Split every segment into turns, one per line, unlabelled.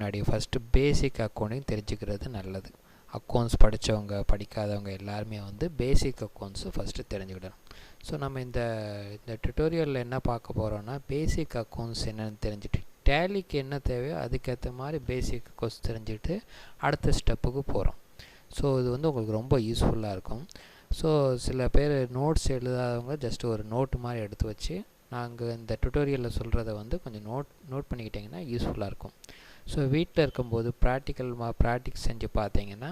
முன்னாடி first basic accounting தெரிஞ்சுக்கிறது நல்லது. அக்கௌண்ட்ஸ் படித்தவங்க படிக்காதவங்க எல்லாருமே வந்து பேசிக் அக்கௌண்ட்ஸு ஃபஸ்ட்டு தெரிஞ்சுக்கிடணும். ஸோ நம்ம இந்த டுட்டோரியலில் என்ன பார்க்க போகிறோன்னா, பேசிக் அக்கௌண்ட்ஸ் என்னென்னு தெரிஞ்சுட்டு டேலிக்கு என்ன தேவையோ அதுக்கேற்ற மாதிரி பேசிக் அக்கௌண்ட்ஸ் தெரிஞ்சுக்கிட்டு அடுத்த ஸ்டெப்புக்கு போகிறோம். ஸோ இது வந்து உங்களுக்கு ரொம்ப யூஸ்ஃபுல்லாக இருக்கும். ஸோ சில பேர் நோட்ஸ் எழுதாதவங்க ஜஸ்ட் ஒரு நோட்டு மாதிரி எடுத்து வச்சு நாங்கள் இந்த டுட்டோரியலில் சொல்கிறத வந்து கொஞ்சம் நோட் பண்ணிக்கிட்டிங்கன்னா யூஸ்ஃபுல்லாக இருக்கும். ஸோ வீட்டில் இருக்கும்போது ப்ராக்டிக்ஸ் செஞ்சு பார்த்தீங்கன்னா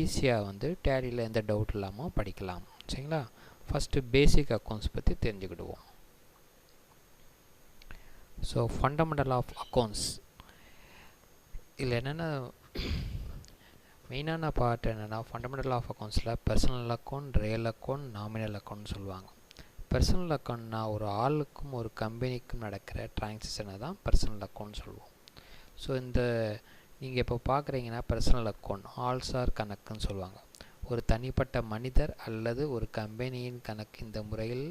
ஈஸியாக வந்து டேலியில் எந்த டவுட் இல்லாமல் படிக்கலாம். சரிங்களா? ஃபஸ்ட்டு பேசிக் அக்கௌண்ட்ஸ் பற்றி தெரிஞ்சுக்கிடுவோம். ஸோ ஃபண்டமெண்டல் ஆஃப் அக்கௌண்ட்ஸ் இதில் என்னென்ன மெயினான பார்ட் என்னென்னா, ஃபண்டமெண்டல் ஆஃப் அக்கௌண்ட்ஸில் personal account, real account, nominal account சொல்லுவாங்க. பர்சனல் அக்கௌண்ட்னா ஒரு ஆளுக்கும் ஒரு கம்பெனிக்கும் நடக்கிற டிரான்சாக்ஷனை தான் பர்சனல் அக்கௌண்ட் சொல்லுவோம். ஸோ இந்த நீங்கள் இப்போ பார்க்குறீங்கன்னா பர்சனல் அக்கௌண்ட் ஆல்சார் கணக்குன்னு சொல்லுவாங்க. ஒரு தனிப்பட்ட மனிதர் அல்லது ஒரு கம்பெனியின் கணக்கு. இந்த முறையில்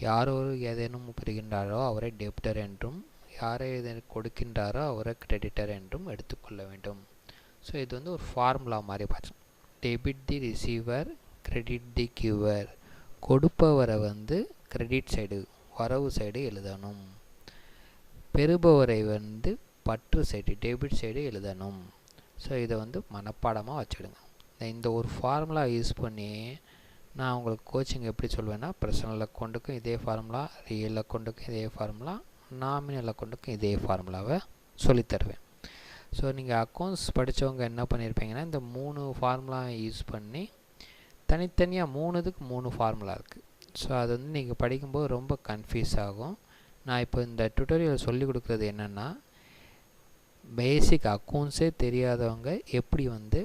யாரோ ஏதேனும் பெறுகின்றாரோ அவரை டெபிட்டர் என்றும், யாரை கொடுக்கின்றாரோ அவரை கிரெடிட்டர் என்றும் எடுத்துக்கொள்ள வேண்டும். ஸோ இது வந்து ஒரு ஃபார்முலா மாதிரி பார்த்து, டெபிட் தி ரிசீவர், கிரெடிட் தி கியூவர். கொடுப்பவரை வந்து கிரெடிட் சைடு வரவு சைடு எழுதணும், பெறுபவரை வந்து பற்று சைடு டெபிட் சைடு எழுதணும். ஸோ இதை வந்து மனப்பாடமாக வச்சுடுங்க. இந்த ஒரு ஃபார்முலா யூஸ் பண்ணி நான் உங்களுக்கு கோச்சிங் எப்படி சொல்வேன்னா, பர்சனல் அக்கௌண்ட்டுக்கும் இதே ஃபார்முலா, ரியல் அக்கௌண்ட்டுக்கும் இதே ஃபார்முலா, நாமினல் அக்கௌண்ட்டுக்கும் இதே ஃபார்முலாவை சொல்லித்தருவேன். ஸோ நீங்கள் அக்கௌண்ட்ஸ் படித்தவங்க என்ன பண்ணியிருப்பீங்கன்னா, இந்த 3 ஃபார்முலா யூஸ் பண்ணி தனித்தனியாக 3 ஃபார்முலா இருக்குது. ஸோ அது வந்து நீங்கள் படிக்கும்போது ரொம்ப கன்ஃபியூஸ் ஆகும். நான் இப்போ இந்த டுட்டோரியல் சொல்லிக் கொடுக்குறது என்னென்னா, பேசிக் அக்கௌண்ட்ஸே தெரியாதவங்க எப்படி வந்து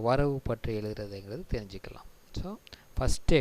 வரவு பற்றி எழுதுறதுங்கிறது தெரிஞ்சுக்கலாம். So first